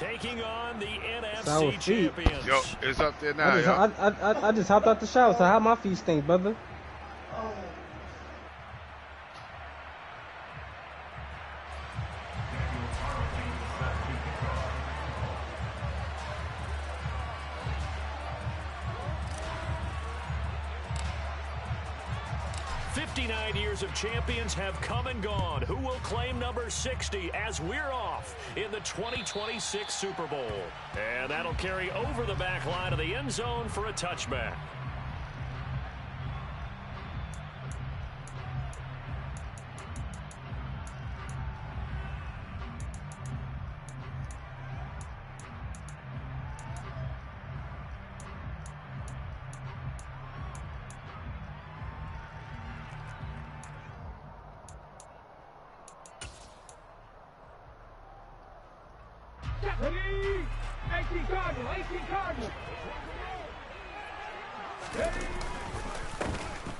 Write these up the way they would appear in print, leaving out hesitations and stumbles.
taking on the NFC champions. Yo, it's up there now. I just hopped out the shower, so how my feet stink, brother? 59 years of champions have come and gone. Who will claim number 60 as we're off in the 2026 Super Bowl? And that'll carry over the back line of the end zone for a touchback. Ready? 18 Cardinal, 18 Cardinal. Ready?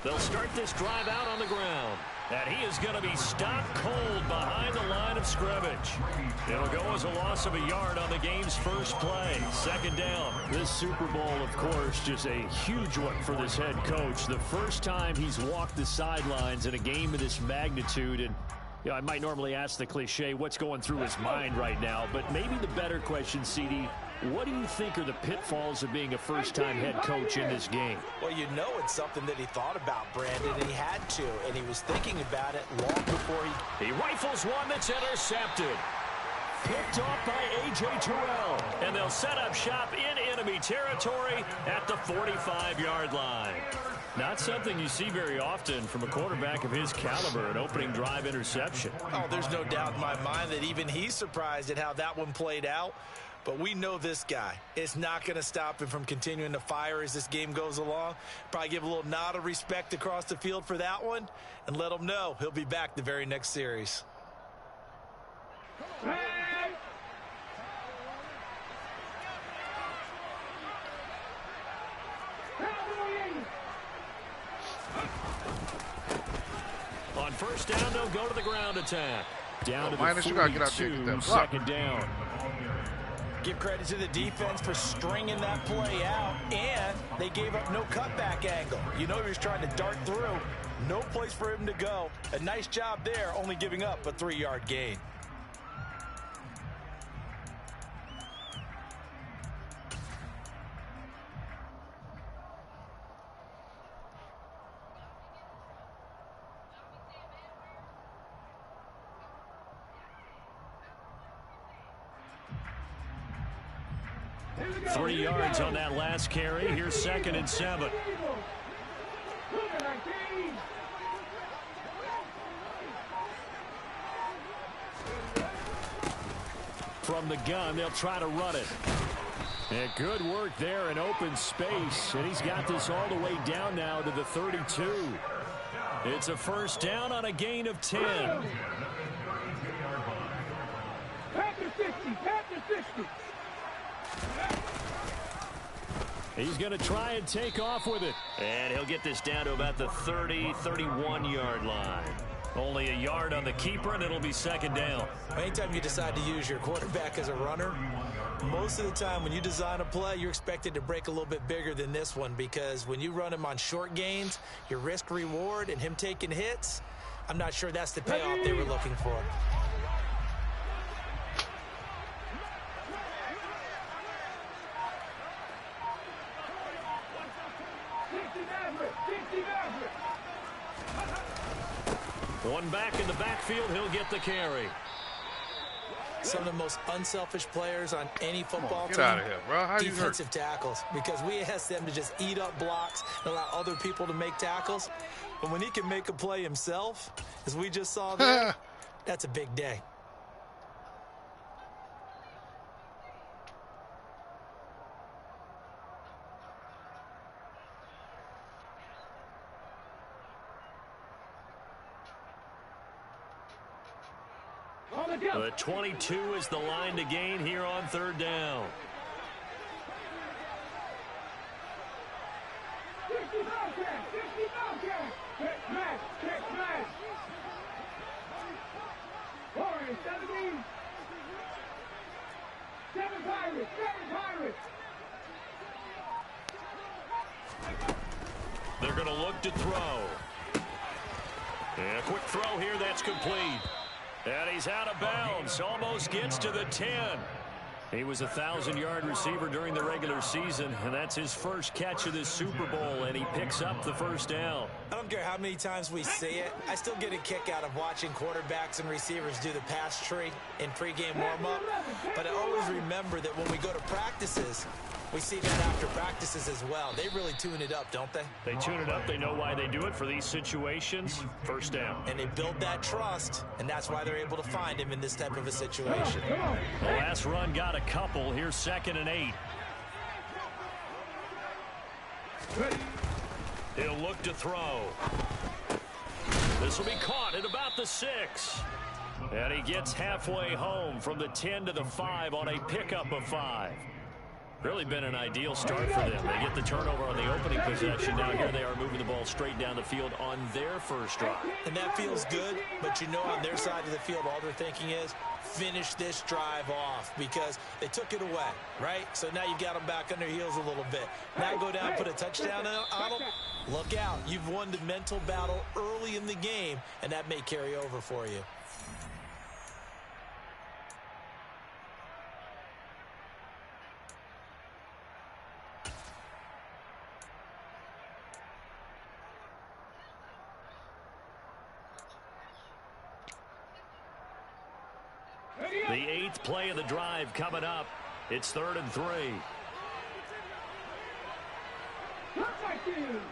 They'll start this drive out on the ground. And he is going to be stopped cold behind the line of scrimmage. It'll go as a loss of a yard on the game's first play. Second down. This Super Bowl, of course, just a huge one for this head coach. The first time he's walked the sidelines in a game of this magnitude. And you know, I might normally ask the cliche, what's going through his mind right now? But maybe the better question, CD, what do you think are the pitfalls of being a first-time head coach in this game? Well, you know it's something that he thought about, Brandon, and he had to. And he was thinking about it long before he rifles one that's intercepted. Picked off by A.J. Terrell. And they'll set up shop in enemy territory at the 45-yard line. Not something you see very often from a quarterback of his caliber, an opening drive interception. Oh, there's no doubt in my mind that even he's surprised at how that one played out. But we know this guy. It's not going to stop him from continuing to fire as this game goes along. Probably give a little nod of respect across the field for that one and let him know he'll be back the very next series. On first down, they'll go to the ground attack. Down to the 42, second down. Give credit to the defense for stringing that play out, and they gave up no cutback angle. You know he was trying to dart through. No place for him to go. A nice job there, only giving up a 3-yard gain. Three yards on that last carry. Here's 2nd and 7. From the gun, they'll try to run it. And good work there in open space. And he's got this all the way down now to the 32. It's a first down on a gain of 10. Panther 60, Panther 60. He's going to try and take off with it. And he'll get this down to about the 30, 31-yard line. Only a yard on the keeper, and it'll be 2nd down. Anytime you decide to use your quarterback as a runner, most of the time when you design a play, you're expected to break a little bit bigger than this one, because when you run him on short gains, your risk-reward and him taking hits, I'm not sure that's the payoff they were looking for. One back in the backfield, he'll get the carry. Some of the most unselfish players on any football team. Get out of here, bro. How you hurt? Defensive tackles, because we ask them to just eat up blocks and allow other people to make tackles. But when he can make a play himself, as we just saw there, that's a big day. The 22 is the line to gain here on 3rd down. Pirates. They're going to look to throw. And a quick throw here, that's complete. And he's out of bounds, almost gets to the 10. He was a 1,000-yard receiver during the regular season, and that's his first catch of this Super Bowl, and he picks up the first down. I don't care how many times we say it, I still get a kick out of watching quarterbacks and receivers do the pass tree in pregame warm-up. But I always remember that when we go to practices, we see that after practices as well. They really tune it up, don't they? They tune it up. They know why they do it for these situations. First down. And they build that trust, and that's why they're able to find him in this type of a situation. The last run got a couple. Here's 2nd and 8. He'll look to throw. This will be caught at about the 6. And he gets halfway home from the 10 to the 5 on a pickup of 5. Really been an ideal start for them. They get the turnover on the opening possession. Now here they are moving the ball straight down the field on their first drive. And that feels good, but you know on their side of the field all they're thinking is finish this drive off because they took it away, right? So now you got them back on their heels a little bit. Now go down, put a touchdown on them. Look out. You've won the mental battle early in the game, and that may carry over for you. The 8th play of the drive coming up. It's 3rd and 3.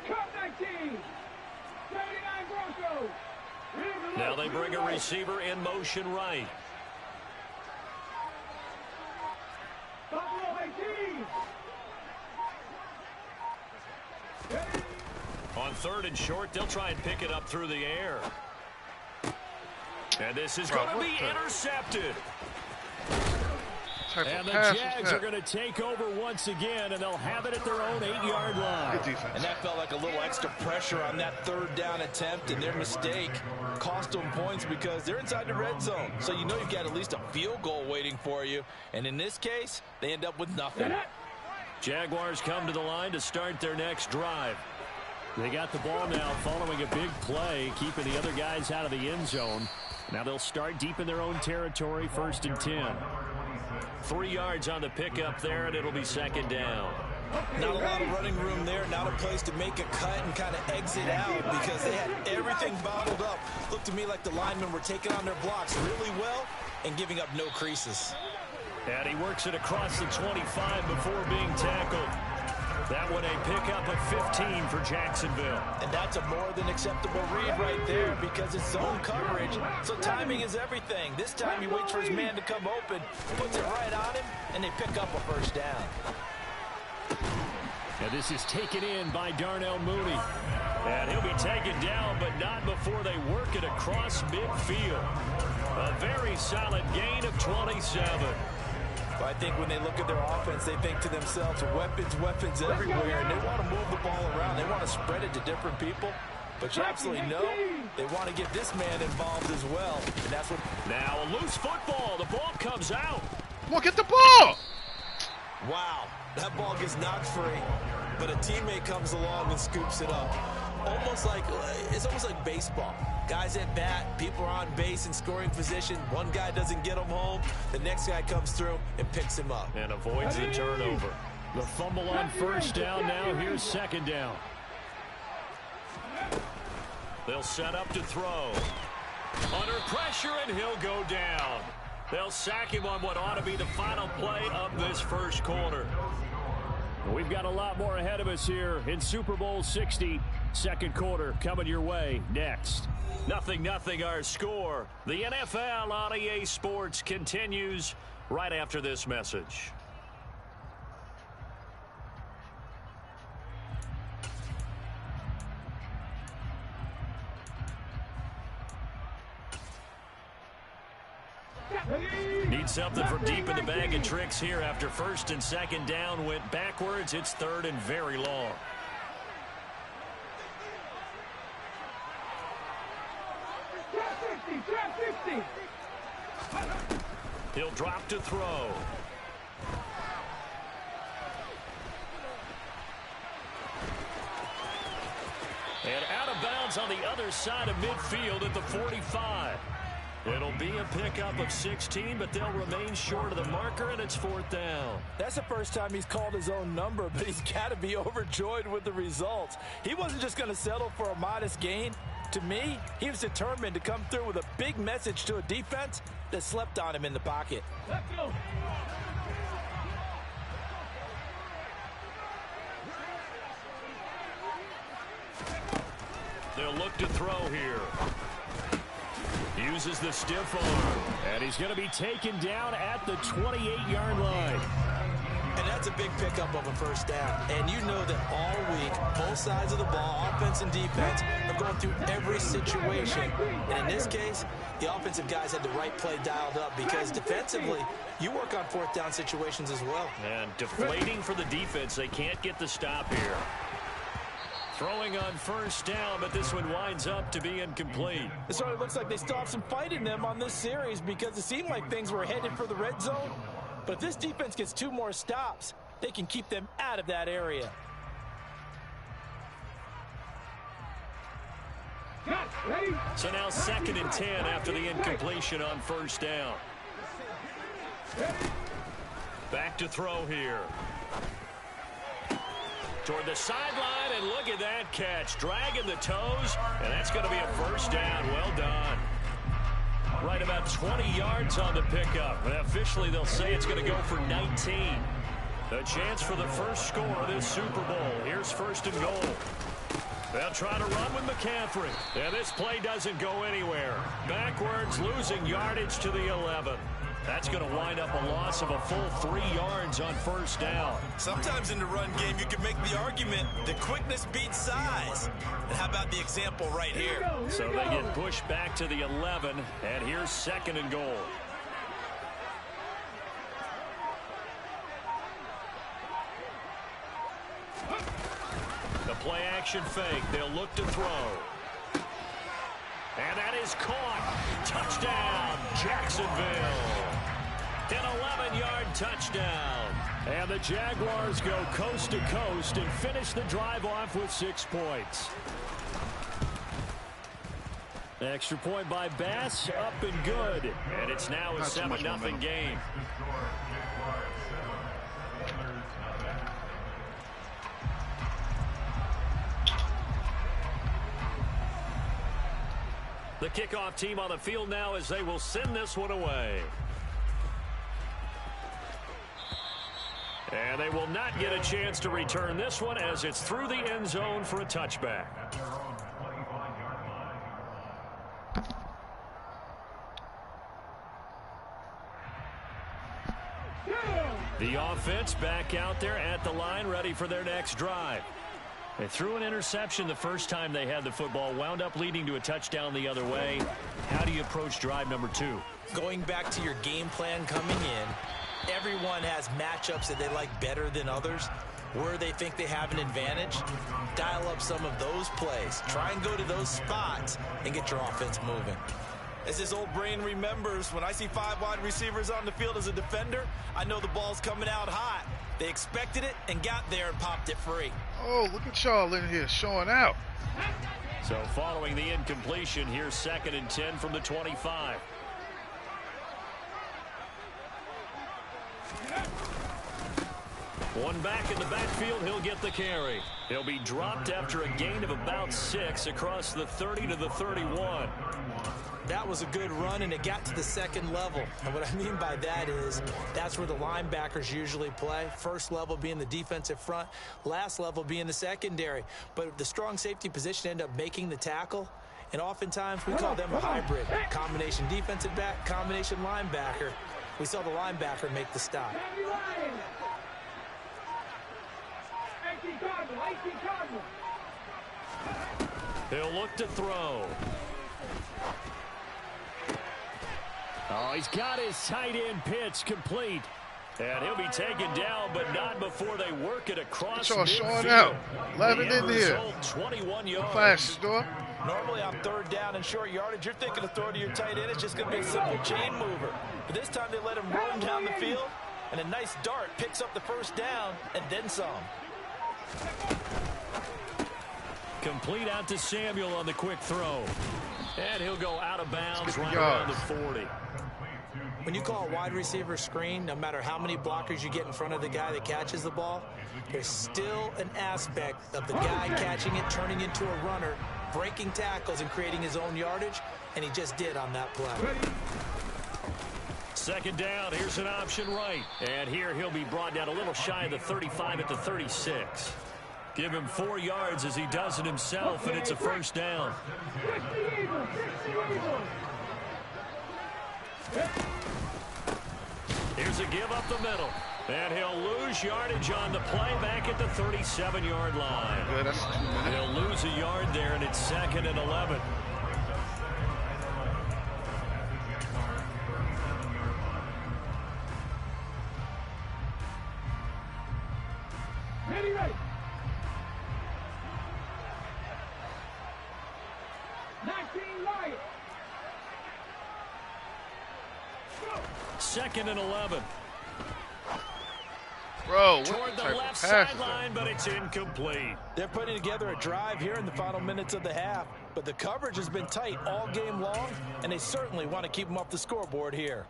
Cut 19. 39 Broncos. Now they bring a receiver in motion right. Buffalo 18. On 3rd and short, they'll try and pick it up through the air. And this is going to be intercepted. And the Jags are going to take over once again, and they'll have it at their own 8-yard line. And that felt like a little extra pressure on that 3rd down attempt, and their mistake cost them points because they're inside the red zone. So you know you've got at least a field goal waiting for you. And in this case, they end up with nothing. Jaguars come to the line to start their next drive. They got the ball now following a big play, keeping the other guys out of the end zone. Now they'll start deep in their own territory, 1st and 10. 3 yards on the pickup there, and it'll be 2nd down. Not a lot of running room there, not a place to make a cut and kind of exit out because they had everything bottled up. Looked to me like the linemen were taking on their blocks really well and giving up no creases. And he works it across the 25 before being tackled. That one a pickup of 15 for Jacksonville. And that's a more than acceptable read right there because it's zone coverage. So timing is everything. This time he waits for his man to come open, puts it right on him, and they pick up a 1st down. And this is taken in by Darnell Mooney. And he'll be taken down, but not before they work it across midfield. A very solid gain of 27. I think when they look at their offense, they think to themselves, weapons everywhere, and they want to move the ball around. They want to spread it to different people. But you absolutely know they want to get this man involved as well. And that's what. Now a loose football. The ball comes out. Well, get the ball. Wow, that ball gets knocked free, but a teammate comes along and scoops it up. It's almost like baseball. Guys at bat, people are on base in scoring position. One guy doesn't get him home. The next guy comes through and picks him up. And avoids the turnover. The fumble on 1st down now. Here's 2nd down. They'll set up to throw. Under pressure, and he'll go down. They'll sack him on what ought to be the final play of this first quarter. We've got a lot more ahead of us here in Super Bowl 60. 2nd quarter coming your way next. 0-0 our score. The NFL on EA Sports continues right after this message. Need something from deep in the bag of tricks here after 1st and 2nd down went backwards. It's 3rd and very long. Trap 50. He'll drop to throw. And out of bounds on the other side of midfield at the 45. It'll be a pickup of 16, but they'll remain short of the marker, and it's 4th down. That's the first time he's called his own number, but he's got to be overjoyed with the results. He wasn't just going to settle for a modest gain. To me, he was determined to come through with a big message to a defense that slept on him in the pocket. Let's go. They'll look to throw here. Uses the stiff arm. And he's going to be taken down at the 28-yard line. And that's a big pickup of a first down. And you know that all week, both sides of the ball, offense and defense, are going through every situation. And in this case, the offensive guys had the right play dialed up because defensively, you work on 4th down situations as well. And deflating for the defense. They can't get the stop here. Throwing on first down, but this one winds up to be incomplete. It sort of looks like they still have some fight in them on this series because it seemed like things were headed for the red zone. But if this defense gets 2 more stops, they can keep them out of that area. So now 2nd and 10 after the incompletion on first down. Back to throw here. Toward the sideline, and look at that catch. Dragging the toes, and that's going to be a first down. Well done. Right about 20 yards on the pickup. And officially, they'll say it's going to go for 19. A chance for the first score of this Super Bowl. Here's 1st and goal. They'll try to run with McCaffrey. And this play doesn't go anywhere. Backwards, losing yardage to the 11. That's going to wind up a loss of a full 3 yards on first down. Sometimes in the run game, you can make the argument that quickness beats size. And how about the example right here? So they get pushed back to the 11, and here's 2nd and goal. The play action fake. They'll look to throw. And that is caught. Touchdown, Jacksonville. An 11-yard touchdown. And the Jaguars go coast to coast and finish the drive off with 6 points. Extra point by Bass, up and good. And it's now a 7-0 game. The kickoff team on the field now as they will send this one away. And they will not get a chance to return this one as it's through the end zone for a touchback. The offense back out there at the line, ready for their next drive. They threw an interception the first time they had the football, wound up leading to a touchdown the other way. How do you approach drive number 2? Going back to your game plan coming in, everyone has matchups that they like better than others. Where they think they have an advantage, dial up some of those plays. Try and go to those spots and get your offense moving. As his old brain remembers, when I see 5 wide receivers on the field as a defender, I know the ball's coming out hot. They expected it and got there and popped it free. Oh, look at y'all in here showing out. So following the incompletion, here's 2nd and 10 from the 25. One back in the backfield, he'll get the carry. He'll be dropped after a gain of about 6 across the 30 to the 31. That was a good run, and it got to the 2nd level. And what I mean by that is that's where the linebackers usually play. First level being the defensive front, last level being the secondary. But the strong safety position ended up making the tackle, and oftentimes we call them a hybrid. Combination defensive back, combination linebacker. We saw the linebacker make the stop. He'll look to throw. Oh, he's got his tight end pitch complete. And he'll be taken down, but not before they work it across midfield. Showing out. 11 in here. 21 yards. Flash, door. Normally on 3rd down and short yardage, you're thinking of throwing to your tight end. It's just going to be a simple chain mover. But this time they let him roam down the field, and a nice dart picks up the first down and then some. Complete out to Samuel on the quick throw. And he'll go out of bounds right yards. around the 40. When you call a wide receiver screen, no matter how many blockers you get in front of the guy that catches the ball, there's still an aspect of the guy catching it, turning into a runner, breaking tackles and creating his own yardage, and he just did on that play. Second down, here's an option right. And here he'll be brought down a little shy of the 35 at the 36. Give him 4 yards as he does it himself, and it's a first down. Here's a give up the middle. And he'll lose yardage on the play back at the 37-yard line. Good, that's 2 minutes. He'll lose a yard there, and it's 2nd and 11. Ready, ready. 19 Lions. 2nd and 11. Bro, what Toward the type left of pass is sideline, but it's incomplete. They're putting together a drive here in the final minutes of the half, but the coverage has been tight all game long, and they certainly want to keep them off the scoreboard here.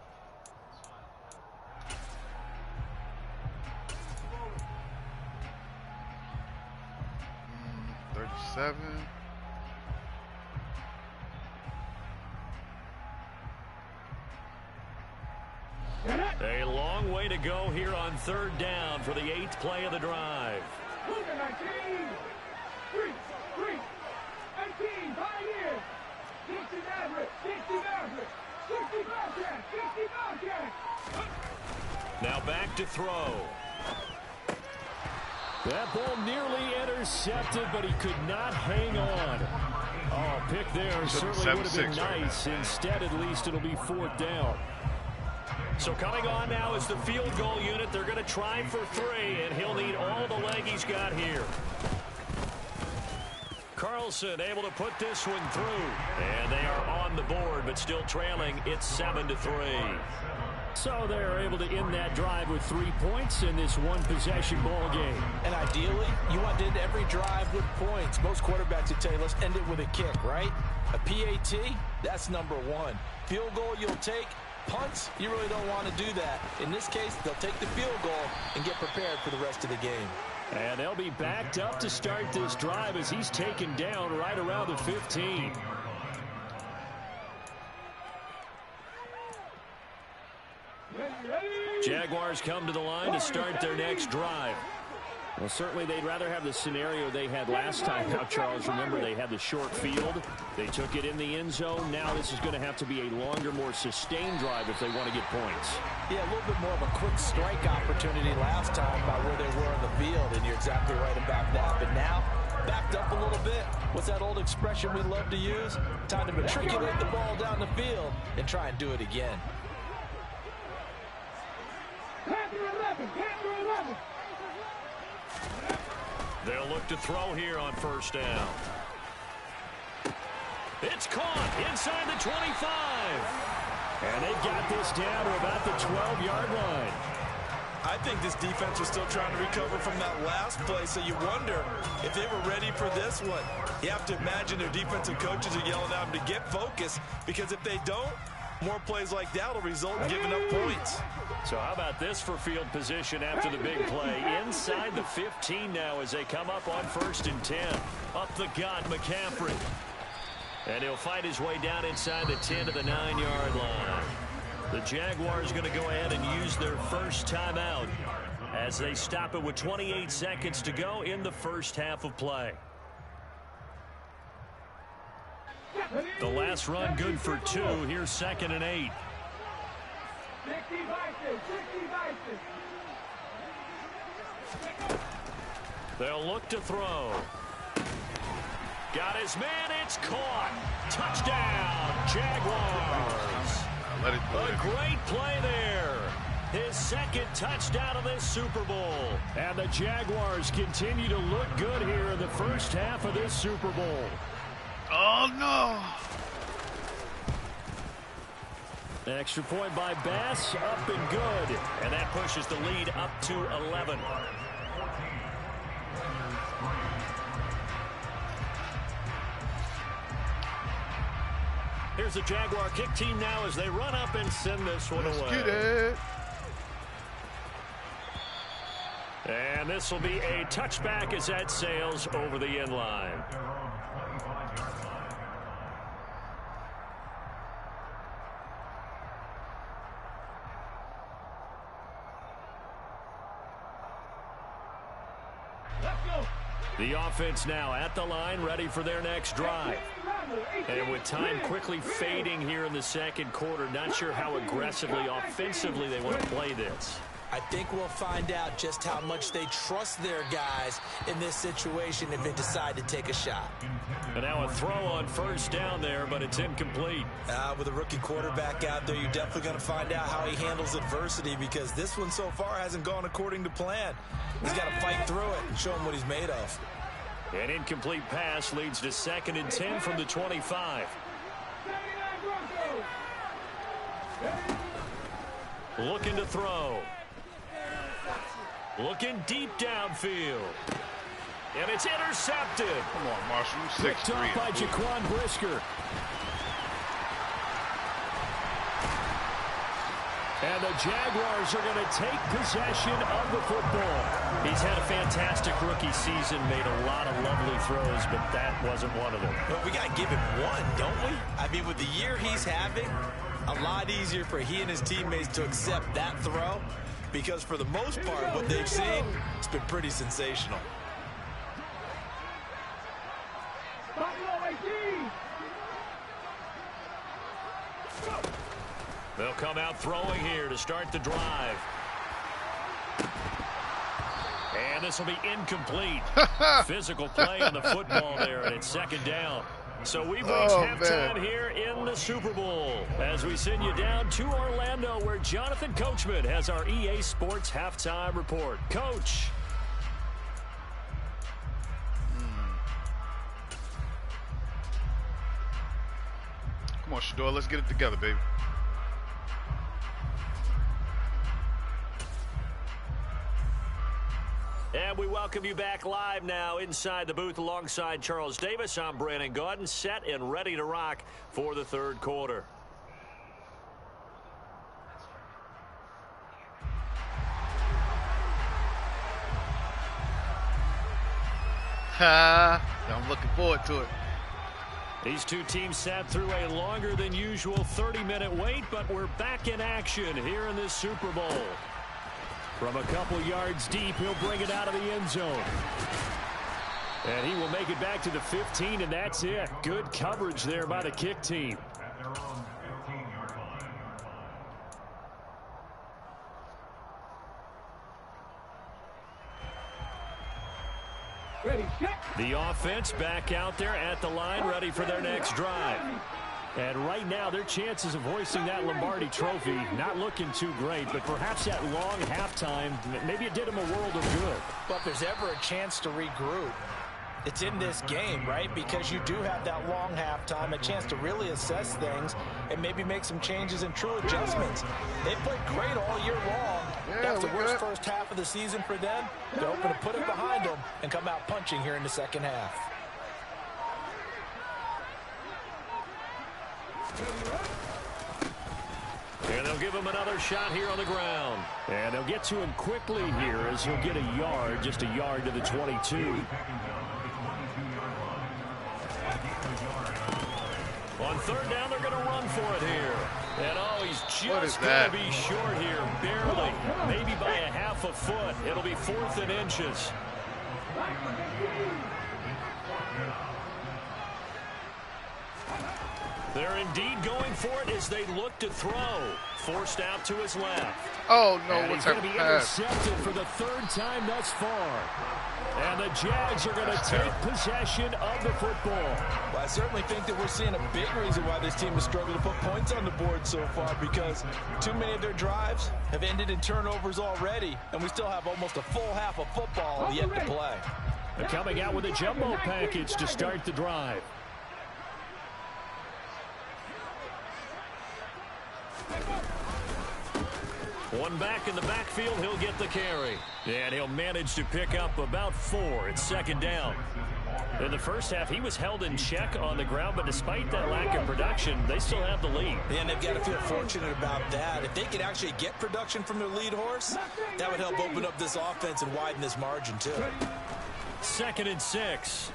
that? 37. A long way to go here on 3rd down for the 8th play of the drive. 19. 3. 19. Pioneers. 60 Mavericks. 60 Mavericks. 60 Bobcats. 60 Bobcats. Now back to throw. That ball nearly intercepted, but he could not hang on. Oh, pick there certainly would have been nice. Instead, at least it'll be 4th down. So coming on now is the field goal unit. They're going to try for 3, and he'll need all the leg he's got here. Carlson able to put this one through. And they are on the board, but still trailing. It's 7-3. So they're able to end that drive with 3 points in this one-possession ball game. And ideally, you want to end every drive with points. Most quarterbacks would tell you, let's end it with a kick, right? A PAT, that's number 1. Field goal you'll take. Punts, you really don't want to do that. In this case, they'll take the field goal and get prepared for the rest of the game. And they'll be backed up to start this drive as he's taken down right around the 15. Jaguars come to the line to start their next drive. Well, certainly they'd rather have the scenario they had last time. Now, Charles, remember they had the short field. They took it in the end zone. Now this is going to have to be a longer, more sustained drive if they want to get points. Yeah, a little bit more of a quick strike opportunity last time by where they were on the field, and you're exactly right about that. But now, backed up a little bit. What's that old expression we love to use? Time to matriculate the ball down the field and try and do it again. Panther 11. Panther 11. They'll look to throw here on 1st down. It's caught inside the 25. And they got this down to about the 12-yard line. I think this defense was still trying to recover from that last play, so you wonder if they were ready for this one. You have to imagine their defensive coaches are yelling at them to get focused, because if they don't, more plays like that will result in giving up points. So how about this for field position after the big play? Inside the 15 now as they come up on 1st and 10. Up the gut, McCaffrey. And he'll fight his way down inside the 10 to the 9-yard line. The Jaguars going to go ahead and use their first timeout as they stop it with 28 seconds to go in the first half of play. The last run good for 2. Here's 2nd and 8. 60 Vikings. 60 Vikings. They'll look to throw. Got his man. It's caught. Touchdown, Jaguars. Let it go. A great play there. His 2nd touchdown of this Super Bowl. And the Jaguars continue to look good here in the first half of this Super Bowl. Oh, no. Extra point by Bass, up and good. And that pushes the lead up to 11. Here's the Jaguar kick team now as they run up and send this one Let's away. get it. And this will be a touchback as that sails over the end line. The offense now at the line, ready for their next drive. And with time quickly fading here in the second quarter, not sure how aggressively, offensively they want to play this. I think we'll find out just how much they trust their guys in this situation if they decide to take a shot. And now a throw on first down there, but it's incomplete. With a rookie quarterback out there, you're definitely going to find out how he handles adversity, because this one so far hasn't gone according to plan. He's got to fight through it and show him what he's made of. An incomplete pass leads to 2nd and 10 from the 25. Looking to throw. Looking deep downfield. And it's intercepted. Come on, Marshall. You Picked 6'3". off by Jaquan Brisker. And the Jaguars are going to take possession of the football. He's had a fantastic rookie season, made a lot of lovely throws, but that wasn't one of them. Well, we got to give him one, don't we? I mean, with the year he's having, a lot easier for he and his teammates to accept that throw, because for the most part, what they've seen, it's been pretty sensational. They'll come out throwing here to start the drive. And this will be incomplete. Physical play on the football there, and it's 2nd down. So we've reached halftime here in the Super Bowl as we send you down to Orlando, where Jonathan Coachman has our EA Sports halftime report. Coach. Come on, Shador. Let's get it together, baby. And we welcome you back live now inside the booth alongside Charles Davis. I'm Brandon Gaudin, set and ready to rock for the 3rd quarter. I'm looking forward to it. These two teams sat through a longer than usual 30-minute wait, but we're back in action here in this Super Bowl. From a couple yards deep, he'll bring it out of the end zone. And he will make it back to the 15, and that's it. Good coverage there by the kick team. The offense back out there at the line, ready for their next drive. And right now, their chances of hoisting that Lombardi trophy not looking too great, but perhaps that long halftime, maybe it did them a world of good. But if there's ever a chance to regroup, it's in this game, right? Because you do have that long halftime, a chance to really assess things and maybe make some changes and true adjustments. They played great all year long. That's the worst first half of the season for them. They're hoping to put it behind them and come out punching here in the second half. And they'll give him another shot here on the ground. And they'll get to him quickly here as he'll get a yard, just a yard to the 22. On 3rd down, they're going to run for it here. And oh, he's just going to be short here, barely. Maybe by a half a foot. It'll be 4th and inches. They're indeed going for it as they look to throw. Forced out to his left. Oh, no. And he's going to be intercepted for the 3rd time thus far. And the Jags are going to take possession of the football. Well, I certainly think that we're seeing a big reason why this team has struggled to put points on the board so far, because too many of their drives have ended in turnovers already, and we still have almost a full half of football yet to play. They're coming out with a jumbo package to start the drive. One back in the backfield, he'll get the carry. And he'll manage to pick up about 4. It's 2nd down. In the first half, he was held in check on the ground, but despite that lack of production, they still have the lead. And they've got to feel fortunate about that. If they could actually get production from their lead horse, that would help open up this offense and widen this margin, too. 2nd and 6.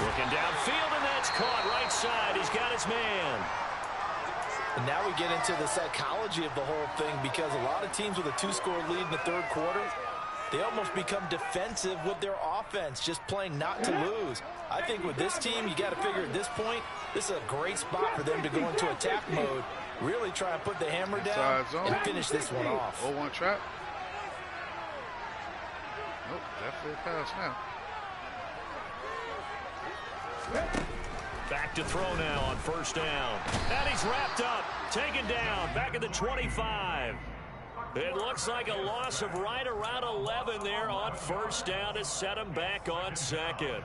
Looking downfield, and that's caught right side. He's got his man. And now we get into the psychology of the whole thing, because a lot of teams with a 2-score lead in the 3rd quarter, they almost become defensive with their offense, just playing not to lose. I think with this team, you got to figure at this point, this is a great spot for them to go into attack mode, really try and put the hammer down and finish this one off. 0-1 trap. Nope, definitely a pass now. Back to throw now on 1st down. And he's wrapped up, taken down, back at the 25. It looks like a loss of right around 11 there on 1st down to set him back on 2nd.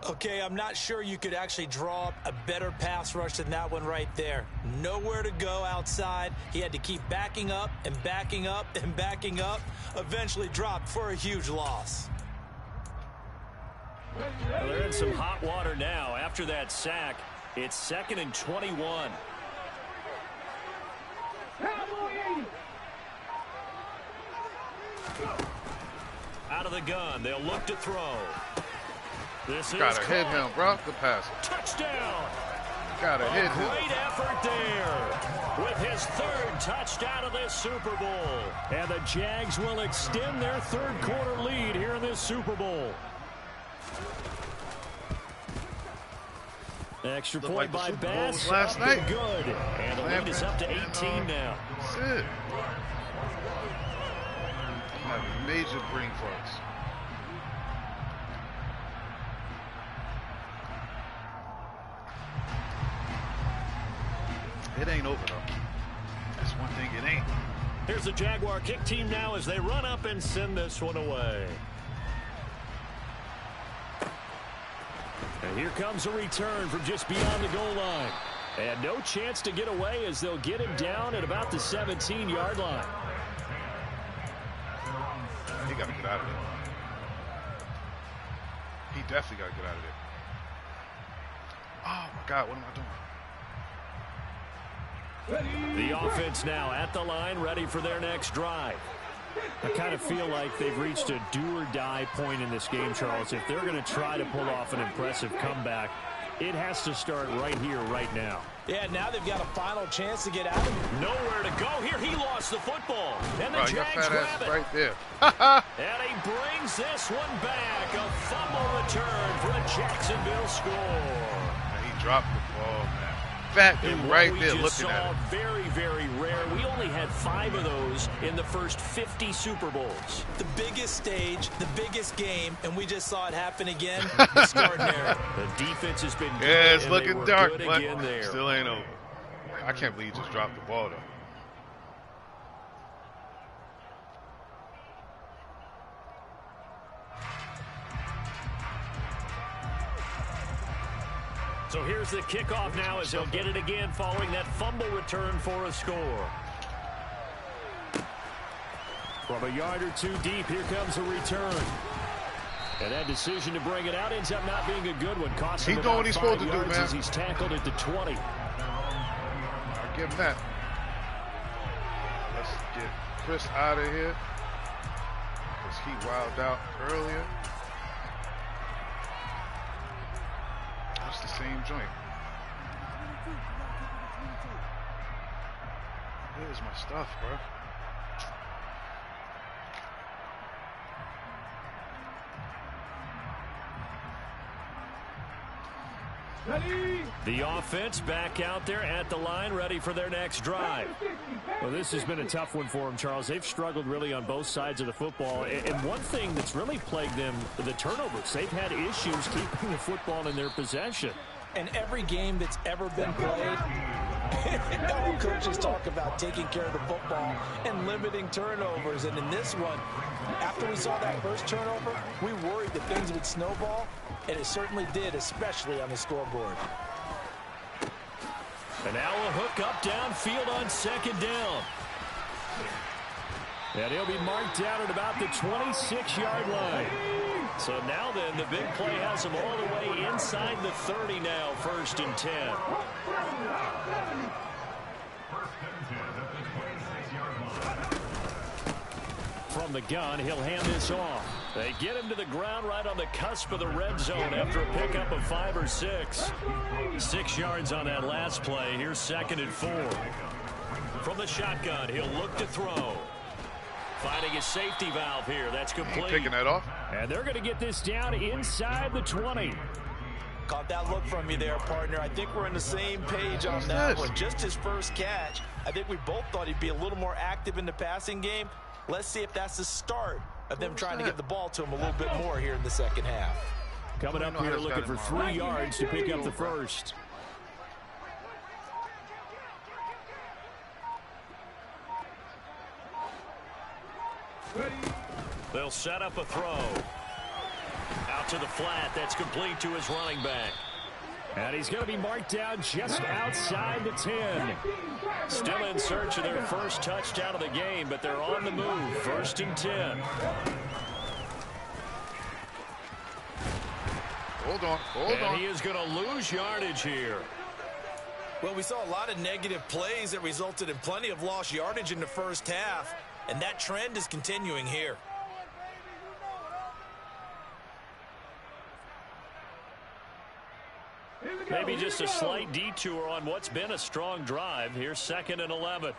Okay, I'm not sure you could actually draw up a better pass rush than that one right there. Nowhere to go outside. He had to keep backing up and backing up and backing up. Eventually dropped for a huge loss. Well, they're in some hot water now. After that sack, it's 2nd and 21. Out of the gun, they'll look to throw. This is gotta hit him, bro. Good pass. Touchdown. Gotta hit him. Great effort there with his 3rd touchdown of this Super Bowl. And the Jags will extend their 3rd quarter lead here in this Super Bowl. Extra point like by Super Bowl Bass. last night. Good. And the lead is up to 18 now. That's it. Have major brain farts. It ain't over though. That's one thing it ain't. Here's the Jaguar kick team now as they run up and send this one away. And here comes a return from just beyond the goal line. And no chance to get away as they'll get him down at about the 17-yard line. He got to get out of there. He definitely got to get out of there. Oh, my God, what am I doing? The offense now at the line, ready for their next drive. I kind of feel like they've reached a do-or-die point in this game, Charles. If they're going to try to pull off an impressive comeback, it has to start right here, right now. Yeah, now they've got a final chance to get out of it. Nowhere to go. Here he lost the football. And the Jags grab it. Right there. And he brings this one back. A fumble return for a Jacksonville score. And he dropped the ball, man. Fat dude right there looking at it. Very, very rare. We only had 5 of those in the first 50 Super Bowls. The biggest stage, the biggest game, and we just saw it happen again. Extraordinary. The defense has been good. Yeah, it's looking dark, but there. Still ain't over. I can't believe he just dropped the ball, though. So here's the kickoff now as they'll get it again following that fumble return for a score. From a yard or 2 deep, here comes a return. And that decision to bring it out ends up not being a good one. Cost him about 5 yards as he's tackled at the 20. I'll give him that. Let's get Chris out of here, because he wilded out earlier. That's the same joint. Where's my stuff, bro? The offense back out there at the line, ready for their next drive. Well, this has been a tough one for them, Charles. They've struggled really on both sides of the football. And one thing that's really plagued them, the turnovers. They've had issues keeping the football in their possession. And every game that's ever been played, all coaches talk about taking care of the football and limiting turnovers. And in this one, after we saw that first turnover, we worried that things would snowball, and it certainly did, especially on the scoreboard. And now a hook up downfield on 2nd down. And he'll be marked down at about the 26-yard line. So now then, the big play has him all the way inside the 30 now, 1st and 10. From the gun, he'll hand this off. They get him to the ground right on the cusp of the red zone after a pickup of 5 or 6. 6 yards on that last play. Here's 2nd and 4. From the shotgun, he'll look to throw. Finding a safety valve here. That's complete. Picking that off. And they're going to get this down inside the 20. Caught that look from you there, partner. I think we're on the same page on that one. Just his first catch. I think we both thought he'd be a little more active in the passing game. Let's see if that's the start of them trying to get the ball to him a little bit more here in the second half. Coming up here looking for 3 yards to pick up the first. They'll set up a throw. Out to the flat. That's complete to his running back. And he's going to be marked down just outside the 10. Still in search of their first touchdown of the game, but they're on the move. 1st and 10. Hold on. And he is going to lose yardage here. Well, we saw a lot of negative plays that resulted in plenty of lost yardage in the first half, and that trend is continuing here. Maybe just a slight detour on what's been a strong drive. Here's 2nd and 11.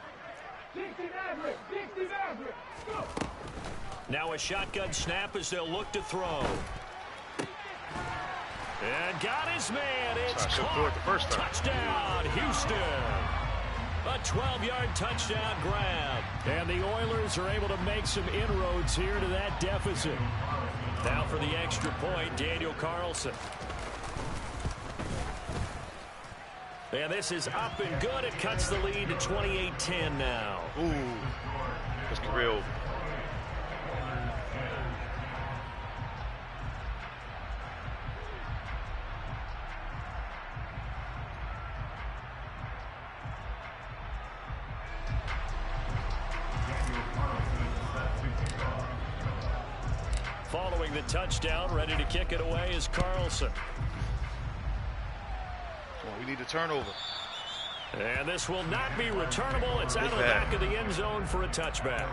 Now a shotgun snap as they'll look to throw. And got his man. It's caught. The first time. Touchdown, Houston. A 12-yard touchdown grab. And the Oilers are able to make some inroads here to that deficit. Now for the extra point, Daniel Carlson. And this is up and good. It cuts the lead to 28-10 now. Ooh, that's real. Following the touchdown, ready to kick it away is Carlson. We need a turnover. And this will not be returnable. It's out of the back of the end zone for a touchback.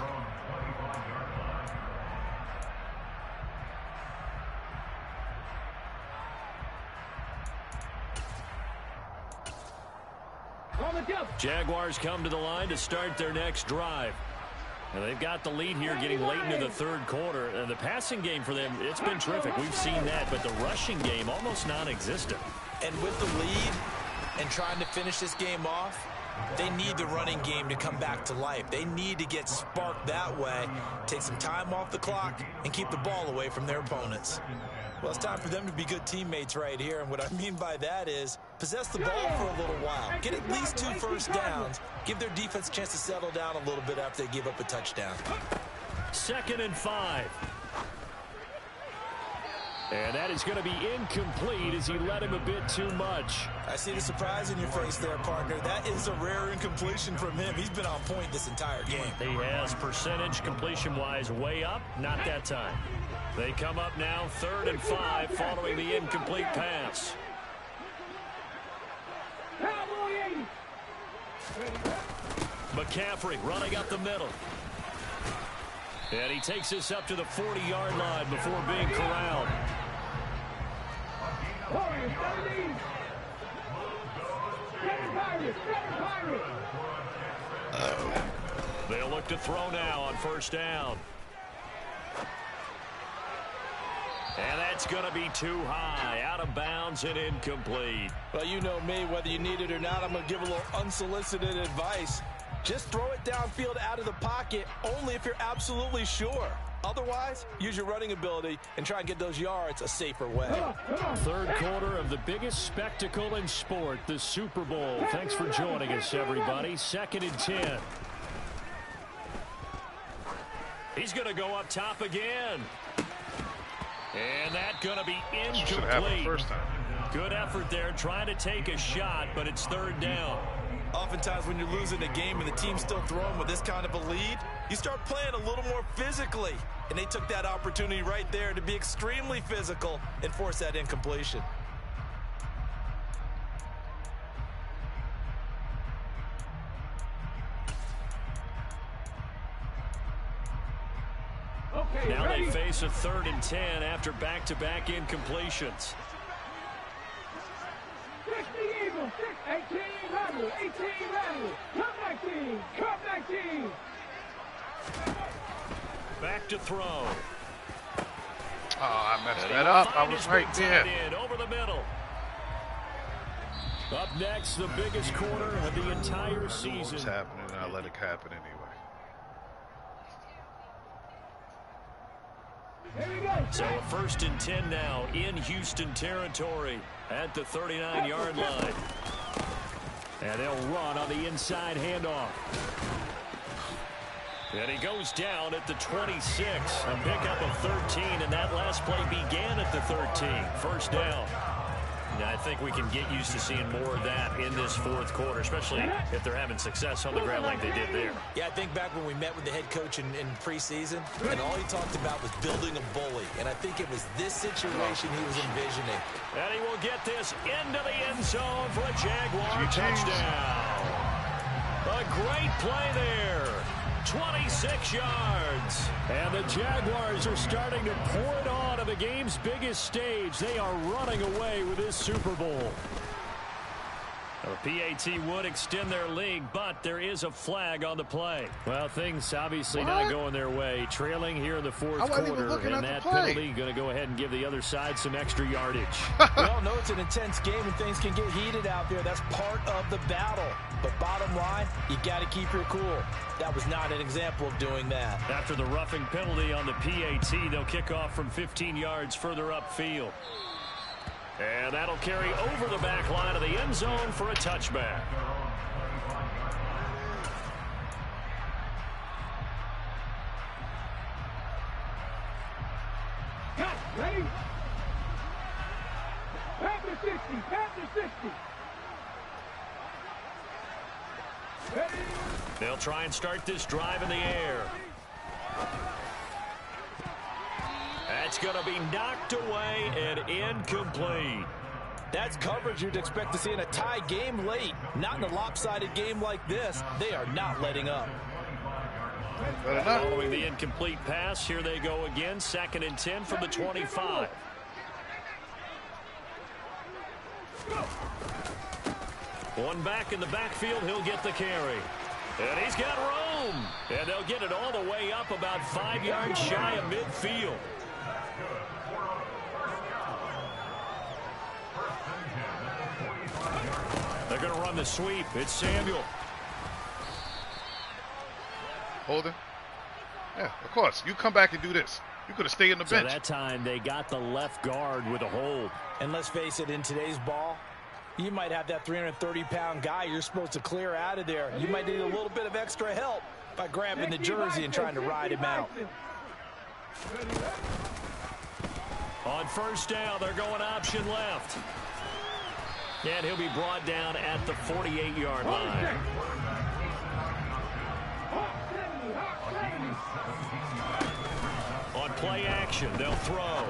Jaguars come to the line to start their next drive. And they've got the lead here getting late into the 3rd quarter. And the passing game for them, it's been terrific. We've seen that, but the rushing game almost non-existent. And with the lead and trying to finish this game off, they need the running game to come back to life. They need to get sparked that way, take some time off the clock, and keep the ball away from their opponents. Well, it's time for them to be good teammates right here, and what I mean by that is possess the ball for a little while, get at least 2 first downs, give their defense a chance to settle down a little bit after they give up a touchdown. 2nd and 5. And that is going to be incomplete as he led him a bit too much. I see the surprise in your face there, partner. That is a rare incompletion from him. He's been on point this entire game. He has percentage completion-wise way up. Not that time. They come up now 3rd and 5 following the incomplete pass. McCaffrey running up the middle. And he takes this up to the 40-yard line before being corralled. They'll look to throw now on 1st down. And that's going to be too high, out of bounds and incomplete. Well, you know me, whether you need it or not, I'm going to give a little unsolicited advice. Just throw it downfield out of the pocket only if you're absolutely sure. Otherwise, use your running ability and try and get those yards a safer way. 3rd quarter of the biggest spectacle in sport, the Super Bowl. Thanks for joining us, everybody. 2nd and 10. He's going to go up top again. And that's going to be incomplete. First time. Good effort there trying to take a shot, but it's 3rd down. Oftentimes when you're losing a game and the team's still throwing with this kind of a lead, you start playing a little more physically. And they took that opportunity right there to be extremely physical and force that incompletion. Okay, Now ready? they face a 3rd and 10 after back-to-back incompletions. 60 Eagles, 18 Rebels, 18 Rebels. Come 19. Back to throw. Oh, I messed that up. I was right there. Over the middle. Up next, the biggest quarter of the entire season. What's happening, and I let it happen anyway. Here we go. So a 1st and 10 now in Houston territory at the 39-yard line. And they'll run on the inside handoff. And he goes down at the 26. A pickup of 13, and that last play began at the 13. 1st down. Now, I think we can get used to seeing more of that in this 4th quarter, especially if they're having success on the ground like they did there. Yeah, I think back when we met with the head coach in preseason, and all he talked about was building a bully. And I think it was this situation he was envisioning. And he will get this into the end zone for a Jaguar touchdown. A great play there. 26 yards. And the Jaguars are starting to pour it on the game's biggest stage. They are running away with this Super Bowl. A PAT would extend their lead, but there is a flag on the play. Well, things obviously not going their way. Trailing here in the 4th quarter, and that penalty going to go ahead and give the other side some extra yardage. We all know it's an intense game and things can get heated out there. That's part of the battle. But bottom line, you got to keep your cool. That was not an example of doing that. After the roughing penalty on the PAT, they'll kick off from 15 yards further upfield. And that'll carry over the back line of the end zone for a touchback. Cut, ready? Panther 60, Panther 60. Ready? They'll try and start this drive in the air. That's going to be knocked away and incomplete. That's coverage you'd expect to see in a tie game late. Not in a lopsided game like this. They are not letting up. Following the incomplete pass, here they go again. 2nd and 10 from the 25. One back in the backfield, he'll get the carry. And he's got room. And they'll get it all the way up about 5 yards shy of midfield. They're going to run the sweep. It's Samuel. Holding. Yeah, of course. You come back and do this. You could have stayed on the bench. So that time they got the left guard with a hold. And let's face it, in today's ball, you might have that 330-pound guy you're supposed to clear out of there. You might need a little bit of extra help by grabbing the jersey and trying to ride him out. On 1st down, they're going option left. And he'll be brought down at the 48-yard line. On play action, they'll throw.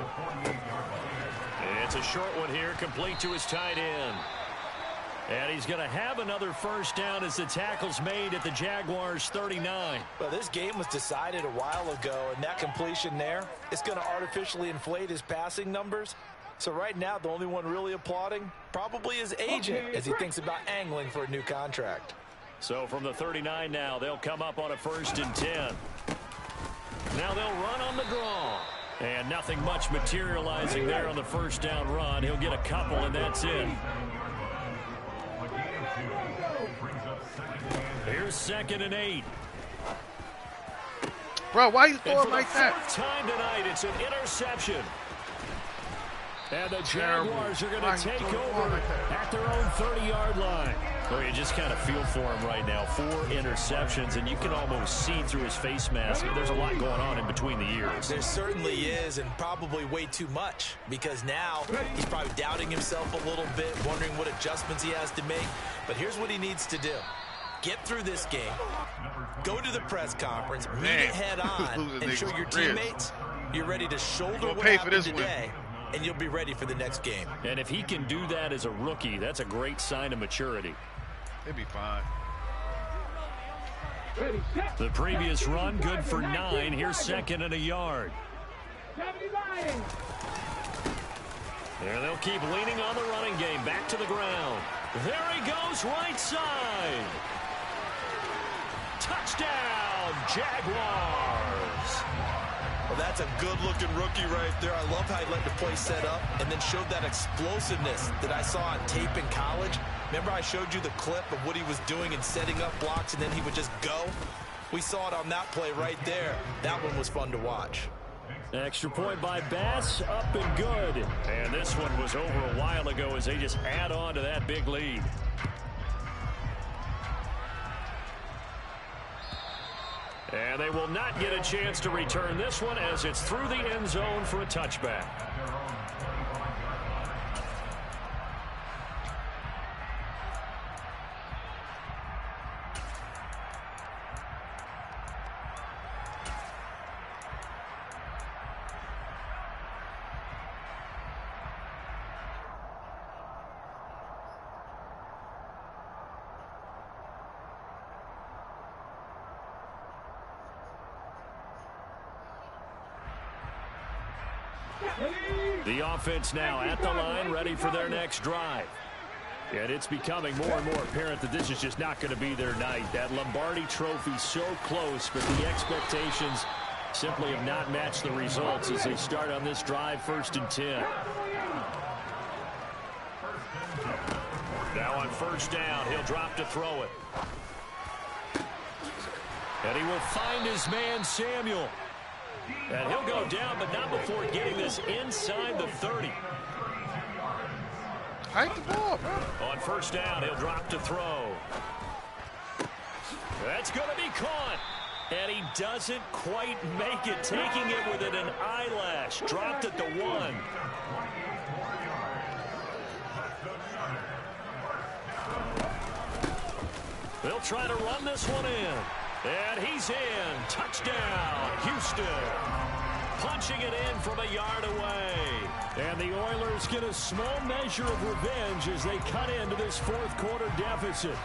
It's a short one here, complete to his tight end. And he's going to have another 1st down as the tackle's made at the Jaguars' 39. Well, this game was decided a while ago, and that completion there is going to artificially inflate his passing numbers. So right now, the only one really applauding probably his agent as he thinks about angling for a new contract. So from the 39 now, they'll come up on a 1st and 10. Now they'll run on the draw. And nothing much materializing there on the 1st down run. He'll get a couple, and that's it. Here's 2nd and 8. Bro, why you throwing like that? For the 4th time tonight, it's an interception. And the Jaguars are going to take over at their own 30-yard line. Well, you just kind of feel for him right now. 4 interceptions, and you can almost see through his face mask. There's a lot going on in between the ears. There certainly is, and probably way too much, because now he's probably doubting himself a little bit, wondering what adjustments he has to make. But here's what he needs to do. Get through this game, go to the press conference, meet it head on, and show your teammates you're ready to shoulder what happened today, and you'll be ready for the next game. And if he can do that as a rookie, that's a great sign of maturity. He'll be fine. The previous run, good for 9. Here's 2nd and a yard. 79. And they'll keep leaning on the running game. Back to the ground. There he goes, right side. Touchdown, Jaguars. Well, that's a good-looking rookie right there. I love how he let the play set up and then showed that explosiveness that I saw on tape in college. Remember I showed you the clip of what he was doing and setting up blocks, and then he would just go? We saw it on that play right there. That one was fun to watch. Extra point by Bass, up and good. And this one was over a while ago as they just add on to that big lead. And they will not get a chance to return this one as it's through the end zone for a touchback. The offense now at the line, ready for their next drive. And it's becoming more and more apparent that this is just not going to be their night. That Lombardi Trophy so close, but the expectations simply have not matched the results as they start on this drive, 1st and 10. Now on 1st down, he'll drop to throw it. And he will find his man, Samuel. And he'll go down, but not before getting this inside the 30. Hike the ball, bro. On 1st down, he'll drop to throw. That's going to be caught. And he doesn't quite make it, taking it within an eyelash. Dropped at the 1. They'll try to run this one in. And he's in. Touchdown, Houston. Punching it in from a yard away. And the Oilers get a small measure of revenge as they cut into this 4th quarter deficit.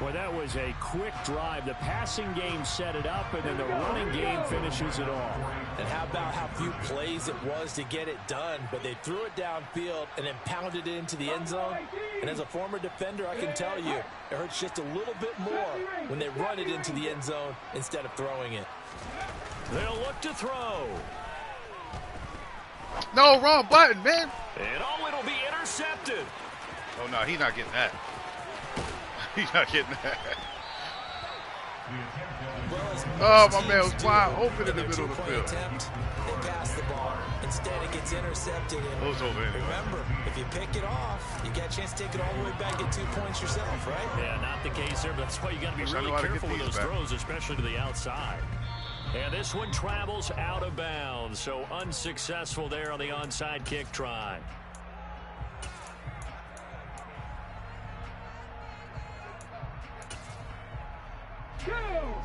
Well, that was a quick drive. The passing game set it up, and then the running game finishes it off. And how about how few plays it was to get it done, but they threw it downfield and then pounded it into the end zone. And as a former defender, I can tell you, it hurts just a little bit more when they run it into the end zone instead of throwing it. They'll look to throw. No, wrong button, man. And oh, it'll be intercepted. Oh, no, he's not getting that. He's not getting that. Oh, my man was wide open in the middle of the field. They pass the ball. Instead, it gets intercepted. It was over anyway. Remember, if you pick it off, you got a chance to take it all the way back, get 2 points yourself, right? Yeah, not the case there, but that's why you got to be really careful with those throws, especially to the outside. And this one travels out of bounds, so unsuccessful there on the onside kick try.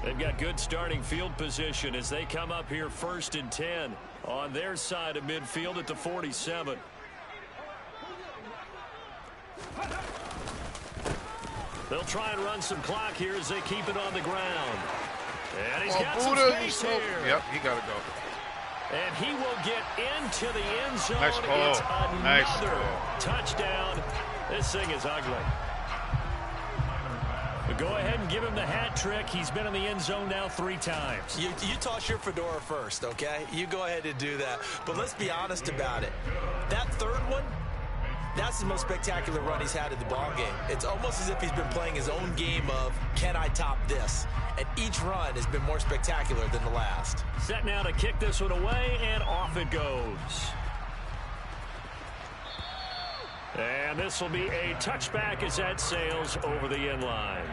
They've got good starting field position as they come up here 1st and 10 on their side of midfield at the 47. They'll try and run some clock here as they keep it on the ground. And he's got some space here. Yep, he got to go. And he will get into the end zone. Nice call. It's another Nice touchdown. This thing is ugly. But go ahead and give him the hat trick. He's been in the end zone now 3 times. You toss your fedora first, okay? You go ahead and do that. But let's be honest about it. That 3rd one, that's the most spectacular run he's had in the ballgame. It's almost as if he's been playing his own game of, can I top this? And each run has been more spectacular than the last. Set now to kick this one away, and off it goes. And this will be a touchback as that sails over the end line.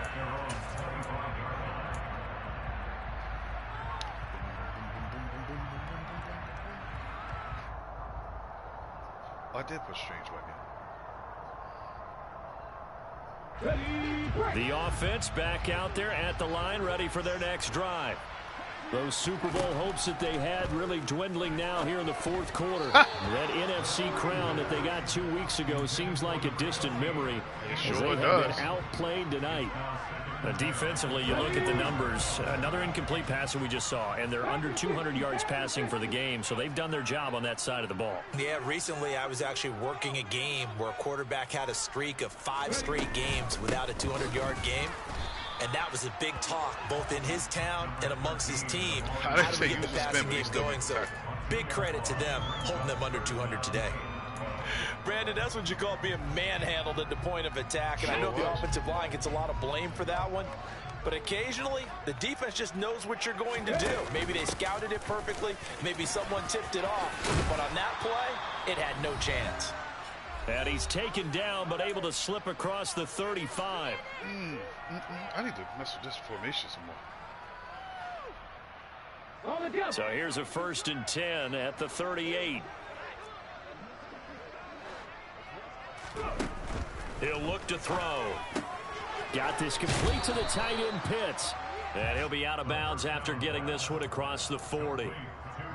I did put Strange right now. The offense back out there at the line, ready for their next drive. Those Super Bowl hopes that they had really dwindling now here in the fourth quarter. That NFC crown that they got 2 weeks ago seems like a distant memory. It sure they does. have been outplayed tonight. Defensively, you look at the numbers. Another incomplete passer we just saw, and they're under 200 yards passing for the game, so they've done their job on that side of the ball. Yeah, recently I was actually working a game where a quarterback had a streak of 5 straight games without a 200-yard game. And that was a big talk, both in his town and amongst his team. How do we get the passing game going? So big credit to them, holding them under 200 today. Brandon, that's what you call being manhandled at the point of attack. And I know the offensive line gets a lot of blame for that one. But occasionally, the defense just knows what you're going to do. Maybe they scouted it perfectly. Maybe someone tipped it off. But on that play, it had no chance. And he's taken down, but able to slip across the 35. I need to mess with this formation some more. So here's a 1st and 10 at the 38. He'll look to throw. Got this complete to the tight end Pitts. And he'll be out of bounds after getting this one across the 40.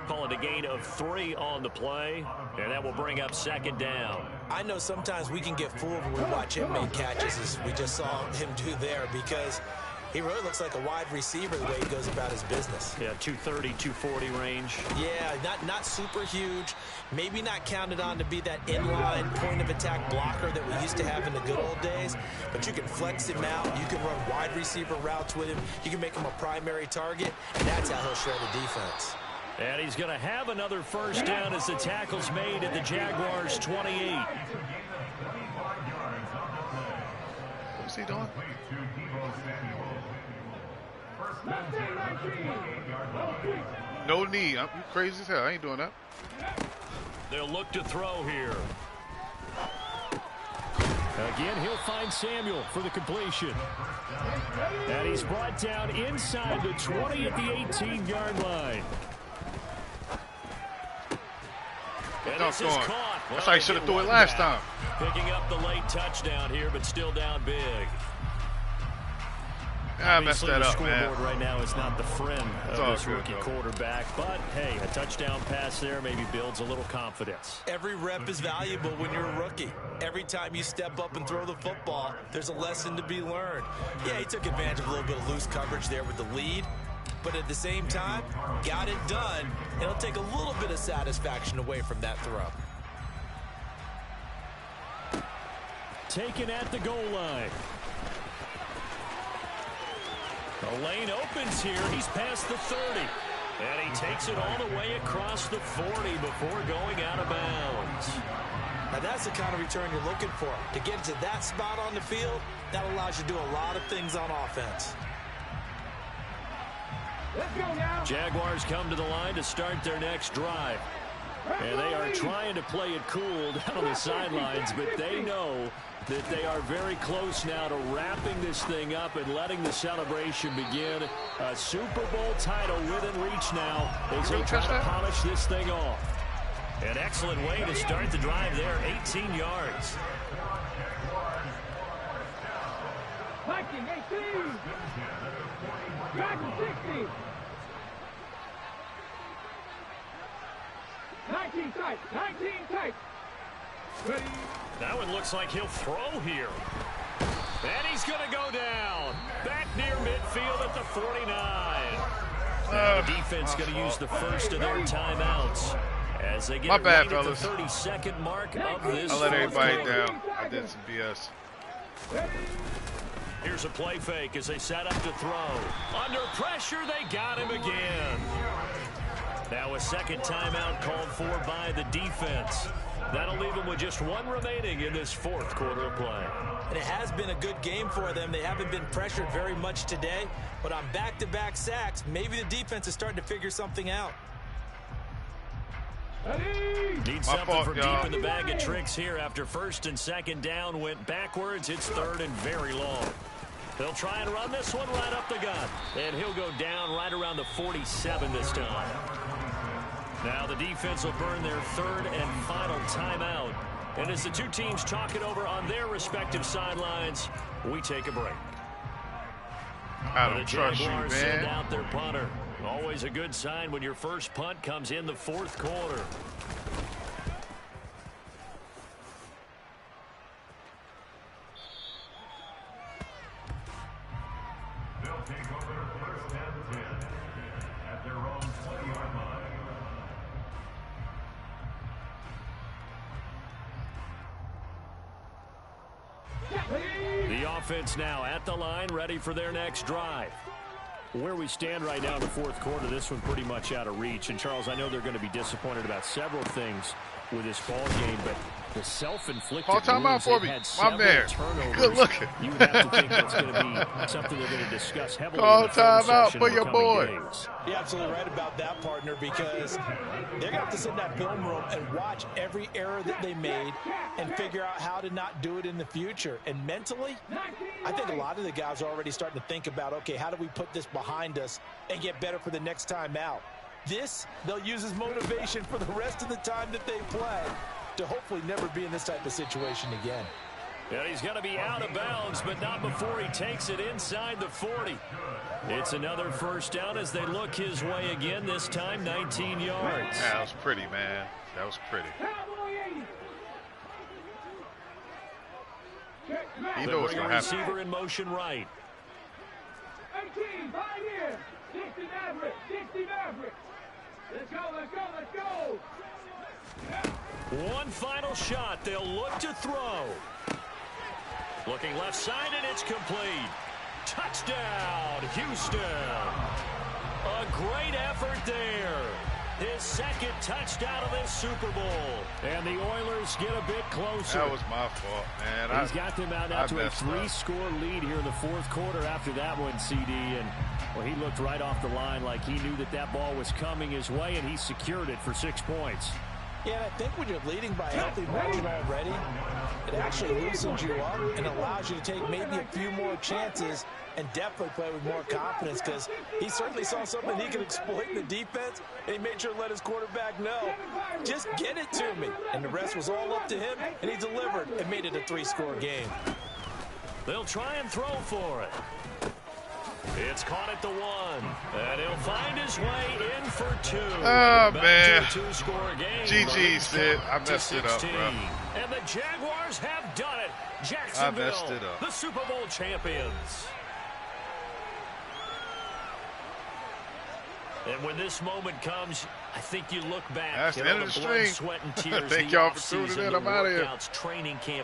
Call it a gain of 3 on the play, and that will bring up 2nd down. I know sometimes we can get fooled when we watch him make catches, as we just saw him do there, because he really looks like a wide receiver the way he goes about his business. Yeah, 230, 240 range. Yeah, not super huge. Maybe not counted on to be that inline point-of-attack blocker that we used to have in the good old days. But you can flex him out. You can run wide receiver routes with him. You can make him a primary target, and that's how he'll shred the defense. And he's going to have another 1st down as the tackle's made at the Jaguars' 28. What's he doing? No knee. You crazy as hell. I ain't doing that. They'll look to throw here. Again, he'll find Samuel for the completion. And he's brought down inside the 20 at the 18-yard line. And this is caught. That's how he should have threw it last time. Picking up the late touchdown here, but still down big. I messed that up, man. The scoreboard right now is not the friend of this rookie quarterback, but hey, a touchdown pass there maybe builds a little confidence. Every rep is valuable when you're a rookie. Every time you step up and throw the football, there's a lesson to be learned. Yeah, he took advantage of a little bit of loose coverage there with the lead, but at the same time, got it done. It'll take a little bit of satisfaction away from that throw. Taken at the goal line. The lane opens here. He's past the 30. And he takes it all the way across the 40 before going out of bounds. Now that's the kind of return you're looking for. To get to that spot on the field, that allows you to do a lot of things on offense. Let's go now. Jaguars come to the line to start their next drive. And they are trying to play it cool down on the sidelines, but they know that they are very close now to wrapping this thing up and letting the celebration begin. A Super Bowl title within reach now as they try to polish this thing off. An excellent way to start the drive there, 18 yards. Viking 18. Dragon 60. 19 tight. 19 tight. Ready. That one looks like he'll throw here. And he's going to go down. Back near midfield at the 49. Now the defense going to use the first of their timeouts as they get at the 32nd mark of this. I let everybody down. I did some BS. Here's a play fake as they set up to throw. Under pressure, they got him again. Now a second timeout called for by the defense. That'll leave them with just one remaining in this fourth quarter of play. And it has been a good game for them. They haven't been pressured very much today, but on back-to-back sacks, maybe the defense is starting to figure something out. Need something from deep in the bag of tricks here after first and second down went backwards. It's third and very long. They'll try and run this one right up the gut. And he'll go down right around the 47 this time. Now the defense will burn their third and final timeout. And as the two teams talk it over on their respective sidelines, we take a break. I don't trust you, Jaguars man. send out their punter. Always a good sign when your first punt comes in the fourth quarter. They'll take over first and 10 at their own 20-yard line. The offense now at the line, ready for their next drive. Where we stand right now in the fourth quarter, this one pretty much out of reach. And, Charles, I know they're going to be disappointed about several things with this ball game, but the self-inflicted Call timeout for me. My man. Good looking. You would have to think that's going to be something they're going to discuss heavily. Call in the film timeout session for in the your coming boy. days. You're absolutely right about that, partner, because they're going to have to sit in that film room and watch every error that they made and figure out how to not do it in the future. And mentally, I think a lot of the guys are already starting to think about, okay, how do we put this behind us and get better for the next time out? This, they'll use as motivation for the rest of the time that they play to hopefully never be in this type of situation again. Yeah, he's going to be out of bounds, but not before he takes it inside the 40. It's another first down as they look his way again, this time 19 yards. That was pretty, man. That was pretty. He knows what's going to happen. Receiver in motion right. 18, 5 years. 60 Mavericks. 60 Mavericks. Let's go, let's go, let's go. One final shot. They'll look to throw. Looking left side, and it's complete. Touchdown, Houston. A great effort there. His second touchdown of this Super Bowl. And the Oilers get a bit closer. That was my fault, man. He's got them out now to a 3-score lead here in the fourth quarter after that one, CD. And, well, he looked right off the line like he knew that that ball was coming his way, and he secured it for 6 points. Yeah, and I think when you're leading by a healthy margin already, it actually loosens you up and allows you to take maybe a few more chances and definitely play with more confidence, because he certainly saw something he could exploit in the defense, and he made sure to let his quarterback know, just get it to me. And the rest was all up to him, and he delivered and made it a 3-score game. They'll try and throw for it. It's caught at the 1, and he'll find his way in for 2. Oh, man. To a 2-score game. GG, Sid. I messed it up, bro. And the Jaguars have done it. Jacksonville, I messed it up. the Super Bowl champions. And when this moment comes, I think you look back That's at the all end of the the blood, stream. sweat, and tears. Thank the y'all for offseason, tuning in. the I'm outta here. workouts, training camp.